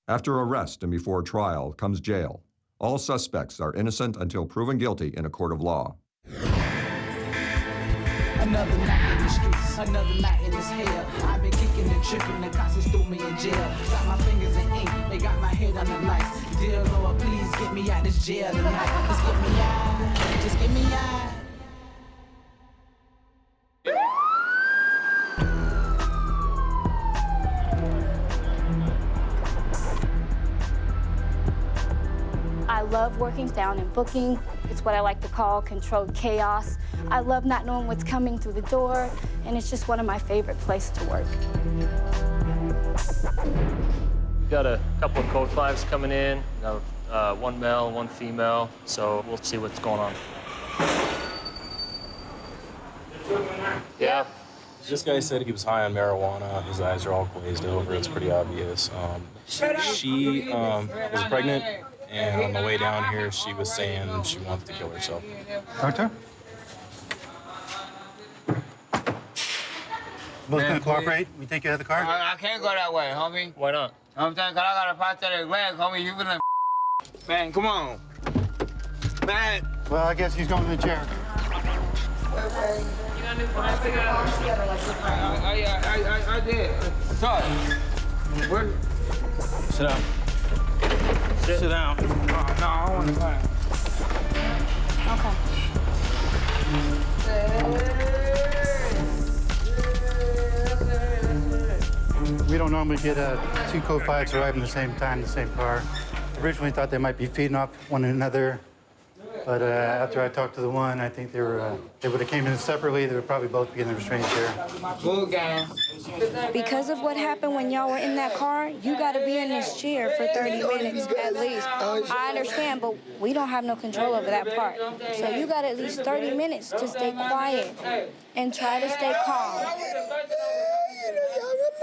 After arrest and before trial comes jail. All suspects are innocent until proven guilty in a court of law. Another night in the streets, another night in this hell. I've been kicking and tripping, the cops just threw me in jail. Got my fingers in ink, they got my head on the lights. Dear Lord, please get me out this jail tonight. Just get me out, just get me out. I love working down in booking. It's what I like to call controlled chaos. I love not knowing what's coming through the door, and it's just one of my favorite places to work. We've got a couple of code 5s coming in. One male, one female, so we'll see what's going on. Yeah. This guy said he was high on marijuana. His eyes are all glazed over. It's pretty obvious. She was pregnant, and on the way down here, she was saying she wanted to kill herself. Doctor? Both gonna cooperate? We take you out of the car? I can't go that way, homie. Why not? I'm saying, 'cause I got a prosthetic leg, homie. You gonna man, come on. Man. Well, I guess he's going to the chair. I did. Sorry. Where? Sit down. Sit down. No, I don't want to fight. Okay. We don't normally get two code 5s arrive in the same time, the same car. Originally thought they might be feeding off one another, but after I talked to the one, I think they would have came in separately. They would probably both be in the restraint chair. Bull gang. Because of what happened when y'all were in that car, you gotta be in this chair for 30 minutes at least. I understand, but we don't have no control over that part. So you got at least 30 minutes to stay quiet and try to stay calm.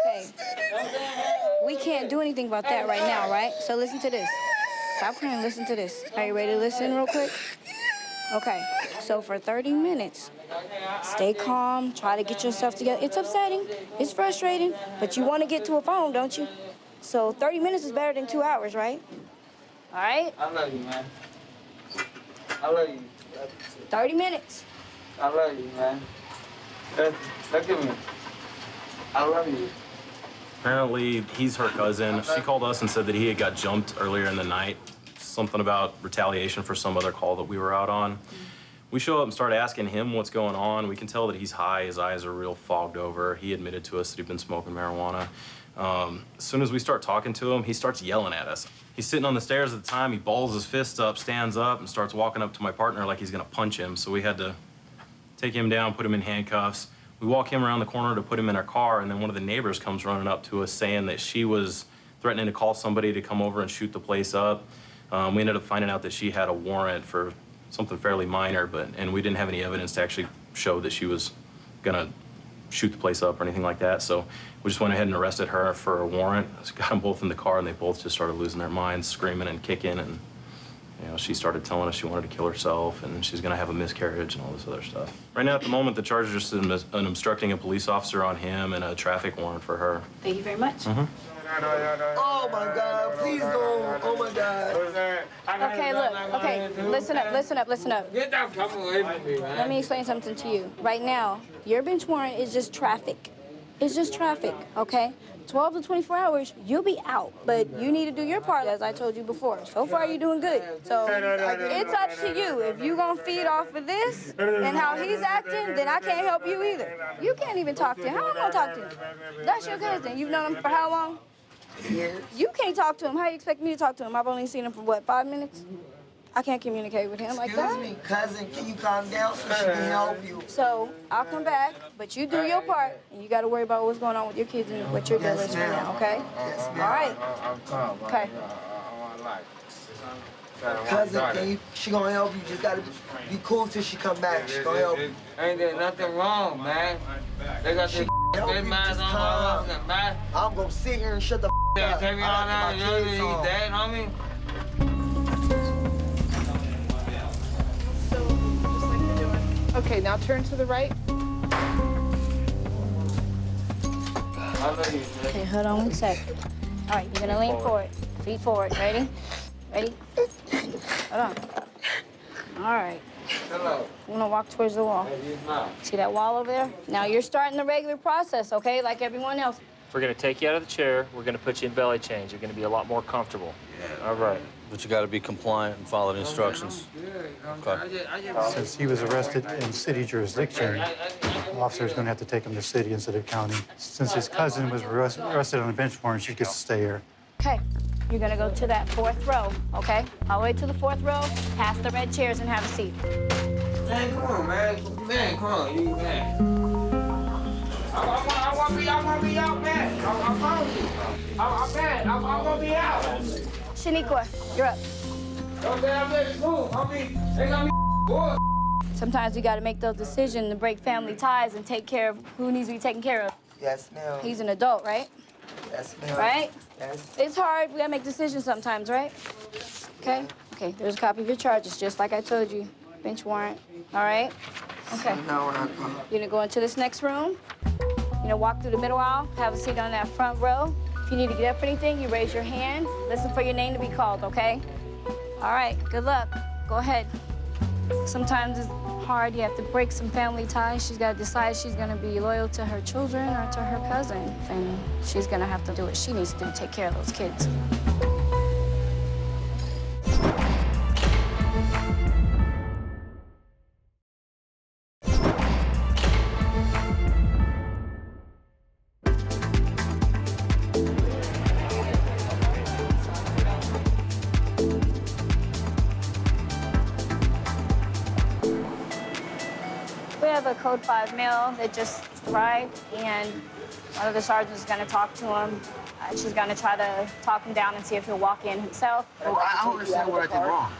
Okay. We can't do anything about that right now, right? So listen to this. Stop crying, listen to this. Are you ready to listen real quick? Okay, so for 30 minutes, stay calm, try to get yourself together. It's upsetting, it's frustrating, but you want to get to a phone, don't you? So 30 minutes is better than 2 hours, right? All right? I love you, man. I love you. 30 minutes. I love you, man. Look at me. I love you. Apparently, he's her cousin. She called us and said that he had got jumped earlier in the night. Something about retaliation for some other call that we were out on. We show up and start asking him what's going on. We can tell that he's high. His eyes are real fogged over. He admitted to us that he'd been smoking marijuana. As soon as we start talking to him, he starts yelling at us. He's sitting on the stairs at the time. He balls his fists up, stands up, and starts walking up to my partner like he's gonna punch him. So we had to take him down, put him in handcuffs. We walk him around the corner to put him in our car, and then one of the neighbors comes running up to us saying that she was threatening to call somebody to come over and shoot the place up. We ended up finding out that she had a warrant for something fairly minor, and we didn't have any evidence to actually show that she was gonna shoot the place up or anything like that. So we just went ahead and arrested her for a warrant. Got them both in the car, and they both just started losing their minds, screaming and kicking. And she started telling us she wanted to kill herself, and she's gonna have a miscarriage and all this other stuff. Right now, at the moment, the charge is just an obstructing a police officer on him and a traffic warrant for her. Thank you very much. Oh my God, please don't. Oh my God. Okay, look, okay, listen up. Get that fucking away from me, man. Let me explain something to you. Right now, your bench warrant is just traffic. It's just traffic, okay? 12 to 24 hours, you'll be out. But you need to do your part, as I told you before. So far, you're doing good. So it's up to you. If you're gonna feed off of this and how he's acting, then I can't help you either. You can't even talk to him. How am I gonna talk to him? That's your cousin. You've known him for how long? Years. You can't talk to him. How you expect me to talk to him? I've only seen him for, what, 5 minutes? I can't communicate with him like that. Excuse me, cousin, can you calm down so she can help you? So I'll come back, but you do your part, and you got to worry about what's going on with your kids and what your deal is for now, okay? Yes, All ma'am. right. Okay. Cousin, she gonna help you. Just gotta be cool till she come back. She gonna help you. Ain't there nothing wrong, man. They got this Help big you, man just on calm. my man. I'm gonna sit here and shut the They up. take me I on got down my to kids you home. dead, homie. Okay, now turn to the right. I love you, man. Okay, hold on one sec. All right, you're gonna lean forward. Feet forward. Ready? Ready? Hold on. All right. Hello. I'm gonna walk towards the wall. See that wall over there? Now you're starting the regular process, okay? Like everyone else. We're gonna take you out of the chair. We're gonna put you in belly change. You're gonna be a lot more comfortable. Yeah. All right. But you got to be compliant and follow the instructions. Okay. Since he was arrested in city jurisdiction, the officer's going to have to take him to city instead of county. Since his cousin was arrested on a bench warrant, she gets to stay here. Okay. You're gonna go to that 4th row, okay? All the way to the 4th row, past the red chairs and have a seat. Man, come on, man. Man, come on, you man. I want to be out, man. I promise you. I'm mad. I want to be out. Shaniqua, you're up. Don't damn let it move. They got me boy. Sometimes we gotta make those decisions to break family ties and take care of who needs to be taken care of. Yes, ma'am. He's an adult, right? Yes, ma'am. Right? Yes. It's hard. We gotta make decisions sometimes, right? Okay? Okay, there's a copy of your charges, just like I told you. Bench warrant. All right? Okay. No, we're not coming. You're gonna go into this next room. You're gonna walk through the middle aisle, have a seat on that front row. If you need to get up for anything, you raise your hand. Listen for your name to be called, okay? All right, good luck. Go ahead. Sometimes it's hard. You have to break some family ties. She's got to decide she's going to be loyal to her children or to her cousin. And she's going to have to do what she needs to do to take care of those kids. We have a Code 5 male that just arrived, and one of the sergeants is going to talk to him. She's going to try to talk him down and see if he'll walk in himself. I don't understand what I did wrong.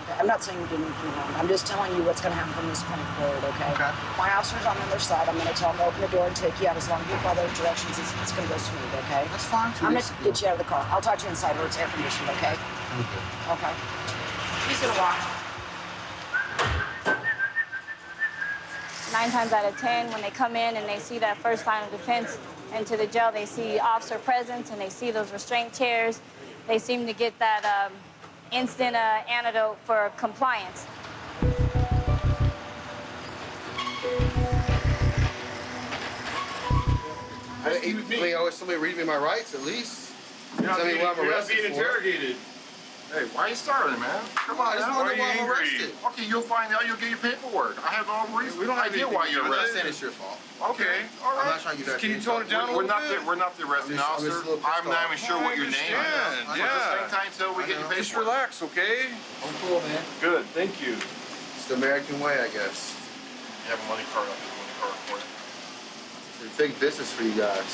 Okay, I'm not saying you did anything wrong. I'm just telling you what's going to happen from this point forward, okay? Okay. My officer's on the other side. I'm going to tell him to open the door and take you out. As long as you follow the directions, it's going to go smooth, okay? That's fine, I'm going Teresa. to get you out of the car. I'll talk to you inside where it's air conditioned, okay? Okay. He's going to walk. 9 times out of 10, when they come in and they see that first line of defense into the jail, they see officer presence and they see those restraint chairs. They seem to get that instant antidote for compliance. Always somebody read me my rights at least. Tell me what I'm arrested for. Interrogated. Hey, why are you starting, man? Come on, I just want to know why I'm arrested. Okay, you'll find out. You'll get your paperwork. I have no reason. We don't have idea why you're I'm not arrested. saying it's your fault. Okay, all right. I'm not trying to get that. Can you tone it down a little bit? We're not the arresting officer. I'm not even sure what your name is. Yeah. Just hang tight till we get your paperwork. Just relax, okay? I'm cool, man. Good, thank you. It's the American way, I guess. You have a money card up there, money card for it. It's a big business for you guys.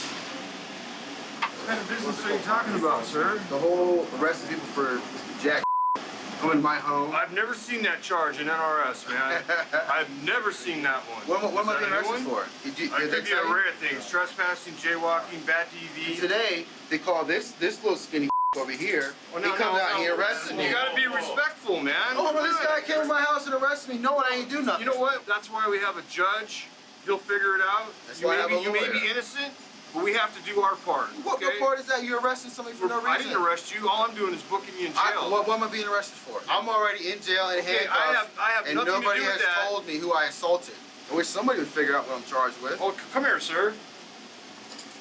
What kind of business are you talking about, sir? The whole arresting people for jack coming to my home. I've never seen that charge in NRS, man. I've never seen that one. What am I being arrested for? I could be a rare things. Trespassing, jaywalking, bad DV. Today, they call this little skinny over here. Well, he comes out and he arrests me. You gotta be respectful, man. Oh, but this guy came to my house and arrested me knowing I ain't do nothing. You know what? That's why we have a judge. He'll figure it out. That's you why I have a you may lawyer. be innocent, but we have to do our part. What okay? part is that? You're arresting somebody for no reason. I didn't arrest you. All I'm doing is booking you in jail. What am I being arrested for? I'm already in jail in handcuffs, I have and nothing to nobody do with has that. told me who I assaulted. I wish somebody would figure out what I'm charged with. Oh, come here, sir.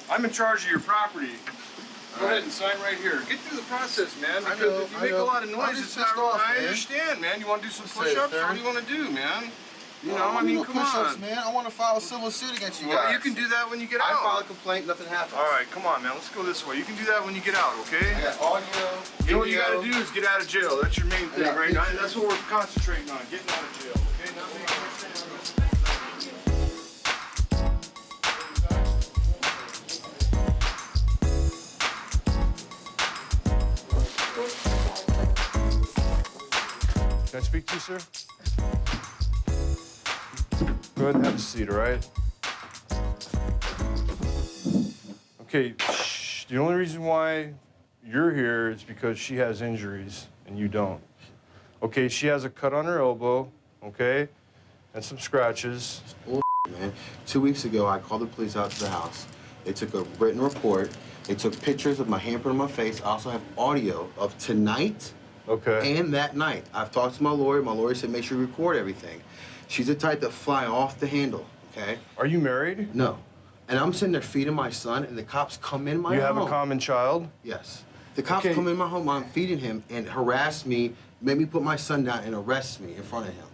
I'm in charge of your property. Go ahead and sign right here. Get through the process, man, because if you make a lot of noise, it's not right. I understand, man. You want to do some push-ups? What do you want to do, man? You know, I mean, come on. Man. I want to file a civil suit against you guys. Well, you can do that when you get out. I file a complaint, nothing happens. All right, come on, man. Let's go this way. You can do that when you get out, okay? I got audio, You know what you got to do is get out of jail. That's your main thing right now. That's what we're concentrating on, getting out of jail, okay? Not making Can I speak to you, sir? Go ahead and have a seat, all right? Okay, the only reason why you're here is because she has injuries and you don't. Okay, she has a cut on her elbow, okay, and some scratches. Man. 2 weeks ago, I called the police out to the house. They took a written report. They took pictures of my handprint on my face. I also have audio of tonight and that night. I've talked to my lawyer. My lawyer said make sure you record everything. She's the type that fly off the handle, okay? Are you married? No. And I'm sitting there feeding my son, and the cops come in my home. You have a common child? Yes. The cops come in my home while I'm feeding him and harass me, make me put my son down and arrest me in front of him.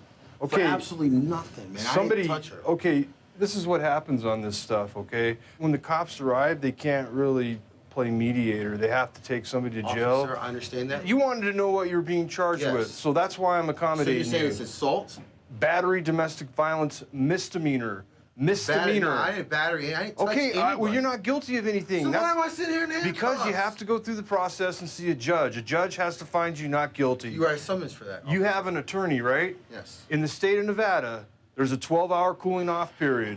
For absolutely nothing, man. I didn't touch her. Okay, this is what happens on this stuff, okay? When the cops arrive, they can't really play mediator. They have to take somebody to jail. Officer, I understand that. You wanted to know what you're being charged with, so that's why I'm accommodating So you're saying you. it's assault? Battery, domestic violence, misdemeanor. Misdemeanor. I didn't battery. I didn't touch Okay, anyone. well, you're not guilty of anything. So why am I sitting here now? Because you have to go through the process and see a judge. A judge has to find you not guilty. You write a summons for that. You have an attorney, right? Yes. In the state of Nevada, there's a 12-hour cooling off period,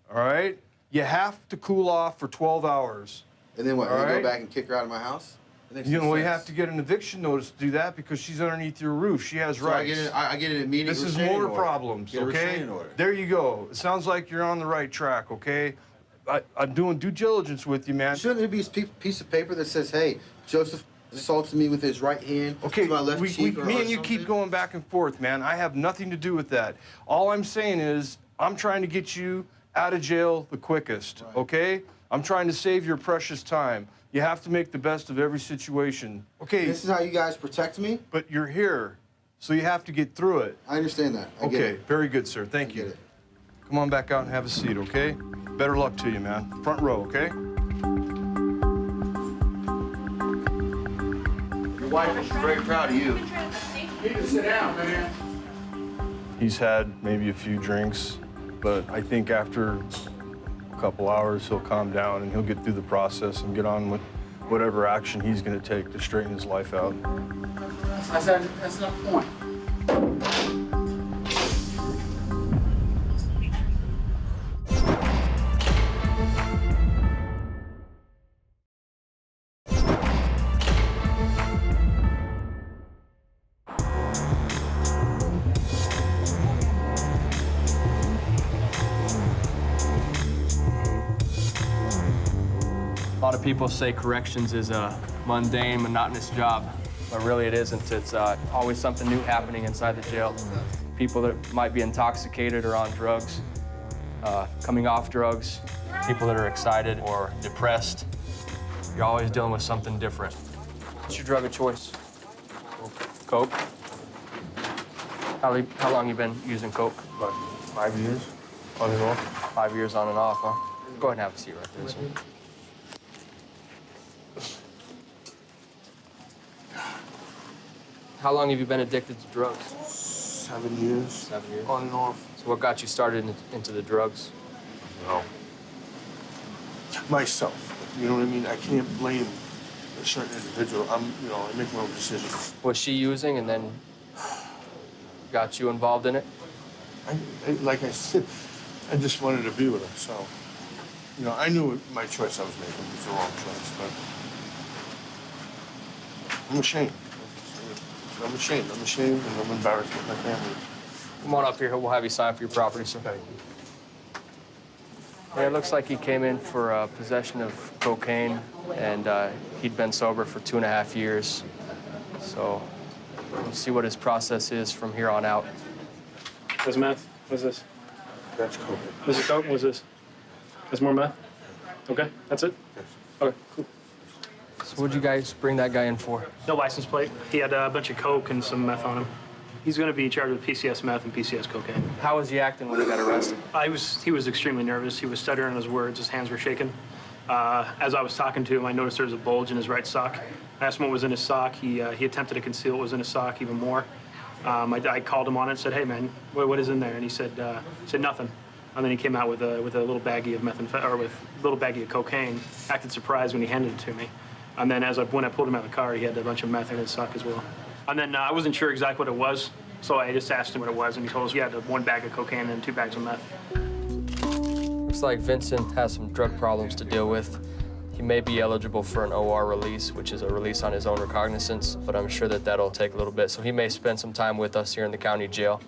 all right? You have to cool off for 12 hours. And then what, all I right? go back and kick her out of my house? You know, you have to get an eviction notice to do that because she's underneath your roof. She has So rights. I get an immediate This is restraining motor order. problems, Get a okay? restraining order. There you go. It sounds like you're on the right track, okay? I'm doing due diligence with you, man. Shouldn't there be a piece of paper that says, hey, Joseph assaulted me with his right hand to my left cheek or me and you something? keep going back and forth, man. I have nothing to do with that. All I'm saying is I'm trying to get you out of jail the quickest, okay? I'm trying to save your precious time. You have to make the best of every situation. Okay. This is how you guys protect me? But you're here, so you have to get through it. I understand that. I get it. Very good, sir. Thank you. Come on back out and have a seat, okay? Better luck to you, man. Front row, okay? Your wife is very proud of you. You need to sit down, man. He's had maybe a few drinks, but I think after a couple hours, he'll calm down and he'll get through the process and get on with whatever action he's gonna take to straighten his life out. That's not the point. A lot of people say corrections is a mundane, monotonous job, but really it isn't. It's always something new happening inside the jail. People that might be intoxicated or on drugs, coming off drugs, people that are excited or depressed. You're always dealing with something different. What's your drug of choice? Coke? How long you been using Coke? About 5 years, on and off. 5 years on and off, huh? Go ahead and have a seat right there. So. How long have you been addicted to drugs? 7 years. 7 years. On and off. So what got you started into the drugs? No. Myself. You know what I mean? I can't blame a certain individual. I make my own decisions. Was she using and then got you involved in it? Like I said, I just wanted to be with her, so. I knew my choice I was making was the wrong choice, but I'm ashamed. I'm ashamed, and I'm embarrassed with my family. Come on up here. We'll have you sign for your property, sir. Thank you. Yeah, it looks like he came in for possession of cocaine, and he'd been sober for 2.5 years. So we'll see what his process is from here on out. What's meth? What's this? That's coke. This is coke? What's this? That's more meth? Okay, that's it? Yes. Okay, cool. So what'd you guys bring that guy in for? No license plate. He had a bunch of coke and some meth on him. He's going to be charged with PCS meth and PCS cocaine. How was he acting when he got arrested? He was extremely nervous. He was stuttering his words. His hands were shaking. As I was talking to him, I noticed there was a bulge in his right sock. I asked him what was in his sock. He attempted to conceal what was in his sock even more. I called him on it and said, "Hey, man, what is in there?" And he said nothing. And then he came out with a little baggie of with a little baggie of cocaine. Acted surprised when he handed it to me. And then when I pulled him out of the car, he had a bunch of meth in his sock as well. And then I wasn't sure exactly what it was, so I just asked him what it was, and he told us he had 1 bag of cocaine and 2 bags of meth. Looks like Vincent has some drug problems to deal with. He may be eligible for an OR release, which is a release on his own recognizance, but I'm sure that that'll take a little bit, so he may spend some time with us here in the county jail.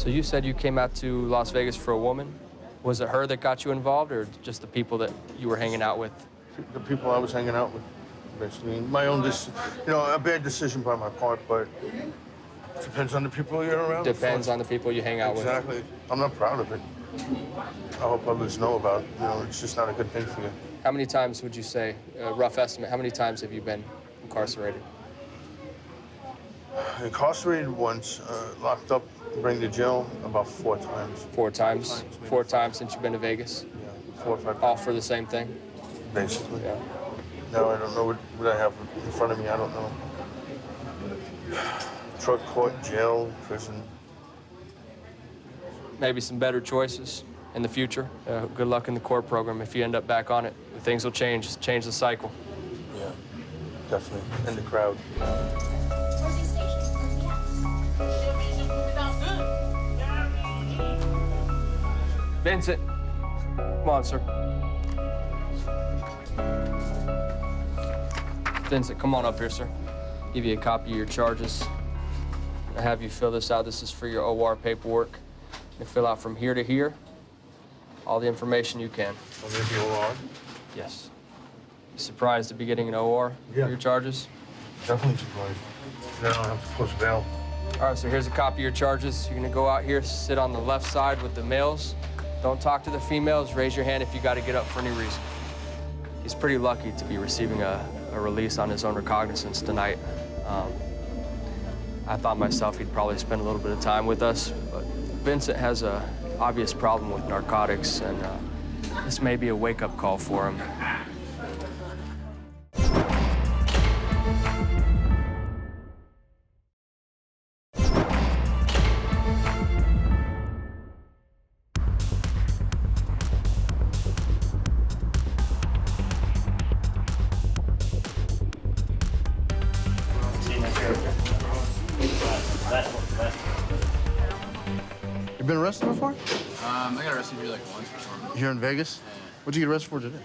So you said you came out to Las Vegas for a woman. Was it her that got you involved, or just the people that you were hanging out with? The people I was hanging out with, basically. My own, a bad decision by my part, but it depends on the people you're around. Depends on the people you hang out with. Exactly. I'm not proud of it. I hope others know about it. It's just not a good thing for you. How many times would you say, a rough estimate, how many times have you been incarcerated? Incarcerated once, locked up, bring to jail about 4 times. 4 times? 4 times since you've been to Vegas? Yeah, 4 or 5 times. All for the same thing? Basically. Yeah. No, I don't know what I have in front of me. I don't know. Drug court, jail, prison. Maybe some better choices in the future. Good luck in the court program if you end up back on it. Things will change the cycle. Yeah, definitely. And the crowd. Vincent, come on, sir. Vincent, come on up here, sir. Give you a copy of your charges. I'll have you fill this out. This is for your OR paperwork. You fill out from here to here, all the information you can. I'll give you OR? Yes. You surprised to be getting an OR for your charges? Definitely surprised. Then I don't have to post bail. All right, so here's a copy of your charges. You're gonna go out here, sit on the left side with the males. Don't talk to the females. Raise your hand if you got to get up for any reason. He's pretty lucky to be receiving a release on his own recognizance tonight. I thought myself he'd probably spend a little bit of time with us, but Vincent has an obvious problem with narcotics, and this may be a wake-up call for him. You been arrested before? I got arrested here like once before. Here in Vegas? What'd you get arrested for today?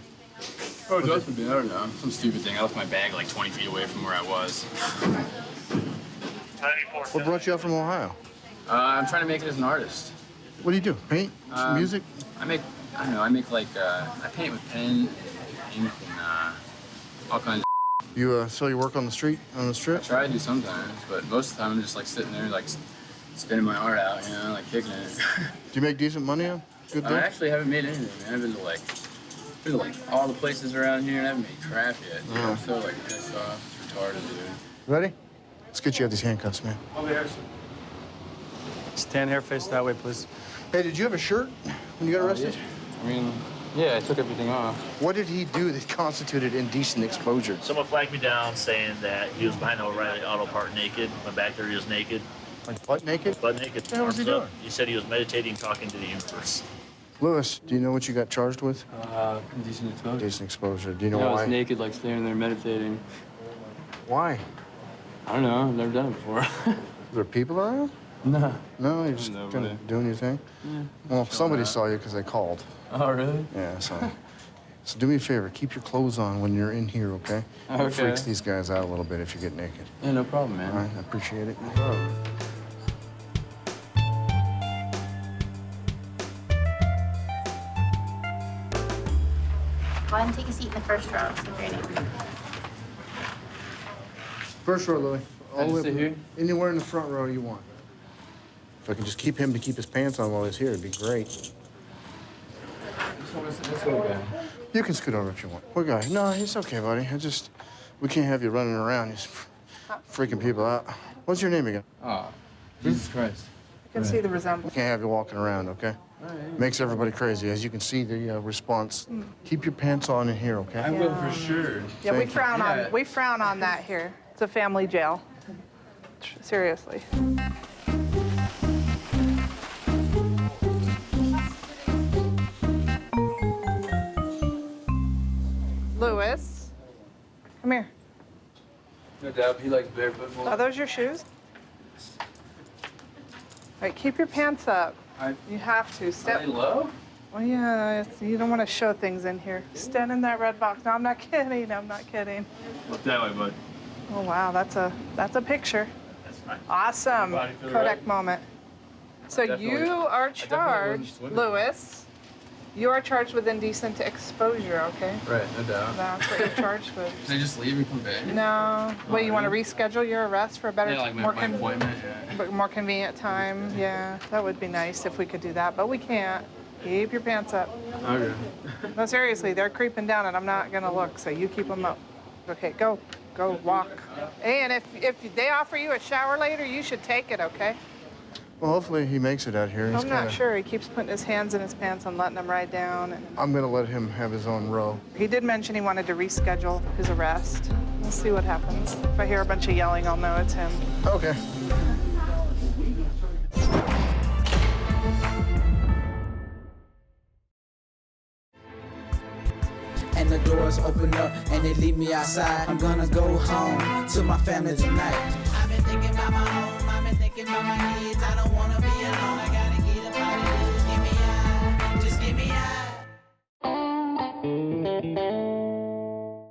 Oh, just I don't know. Some stupid thing. I left my bag like 20 feet away from where I was. What brought you out from Ohio? I'm trying to make it as an artist. What do you do? Paint? Music? I don't know, I make like, I paint with pen, ink, and all kinds of You sell your work on the street, on the strip? I try to do sometimes, but most of the time I'm just like sitting there like spinning my art out, you know, like kicking it. Do you make decent money on good I deal? actually haven't made anything, man. I've been to like all the places around here and I haven't made crap yet. You know? I'm so like pissed off. It's retarded, dude. Ready? Let's get you out these handcuffs, man. Over here, sir. Stand here, face that way, please. Hey, did you have a shirt when you got arrested? Yeah. I mean, yeah, I took everything off. What did he do that constituted indecent exposure? Someone flagged me down saying that he was behind the O'Reilly Auto Park naked. Went back there, he was naked. Like butt naked? Butt naked. What the hell was he arms up. doing? He said he was meditating, talking to the universe. Lewis, do you know what you got charged with? Indecent exposure. Indecent exposure. Do you know I why? was naked, like standing there meditating. Why? I don't know. I've never done it before. Were there people around? No. No, you're just kind of doing your thing? Yeah. Well, somebody saw you because they called. Oh, really? Yeah, so do me a favor. Keep your clothes on when you're in here, okay? Okay. It freaks these guys out a little bit if you get naked. Yeah, no problem, man. All right, I appreciate it. No problem. Go ahead and take a seat in the first row. So your name. First row, Lily. All the way sit here? Anywhere in the front row you want. If I can just keep him to keep his pants on while he's here, it'd be great. You can scoot over if you want. Poor guy. No, it's okay, buddy. We can't have you running around. He's freaking people out. What's your name again? Oh, Jesus Christ. I can see the resemblance. Can't have you walking around, okay? All right. Makes everybody crazy. As you can see, the response. Keep your pants on in here, okay? I will for sure. Yeah, we Thank you. frown on that here. It's a family jail. Seriously. Lewis, come here. No doubt, he likes barefoot more. Are those your shoes? All right, keep your pants up. You have to. Are they low? Well, yeah, you don't want to show things in here. Stand in that red box. No, I'm not kidding. I'm not kidding. Look that way, bud. Oh, wow, that's a picture. That's fine. Awesome. Body feel Kodak right? moment. So you are charged, Lewis. You are charged with indecent exposure, okay? Right, no doubt. That's what you're charged with. Can I just leave and come back? No. Well, you want to reschedule your arrest for a better, Yeah, like my appointment, yeah. but more convenient time? Yeah, that would be nice if we could do that, but we can't. Keep your pants up. Okay. No, seriously, they're creeping down and I'm not gonna look, so you keep them up. Okay, go, walk. And if they offer you a shower later, you should take it, okay? Well, hopefully he makes it out here. He's I'm not sure. He keeps putting his hands in his pants and letting them ride down. And I'm gonna let him have his own row. he did mention he wanted to reschedule his arrest. We'll see what happens. If I hear a bunch of yelling, I'll know it's him. Okay. And the doors open up and they leave me outside. I'm gonna go home to my family tonight. I've been thinking about my home, I've been thinking about my kids. I don't wanna be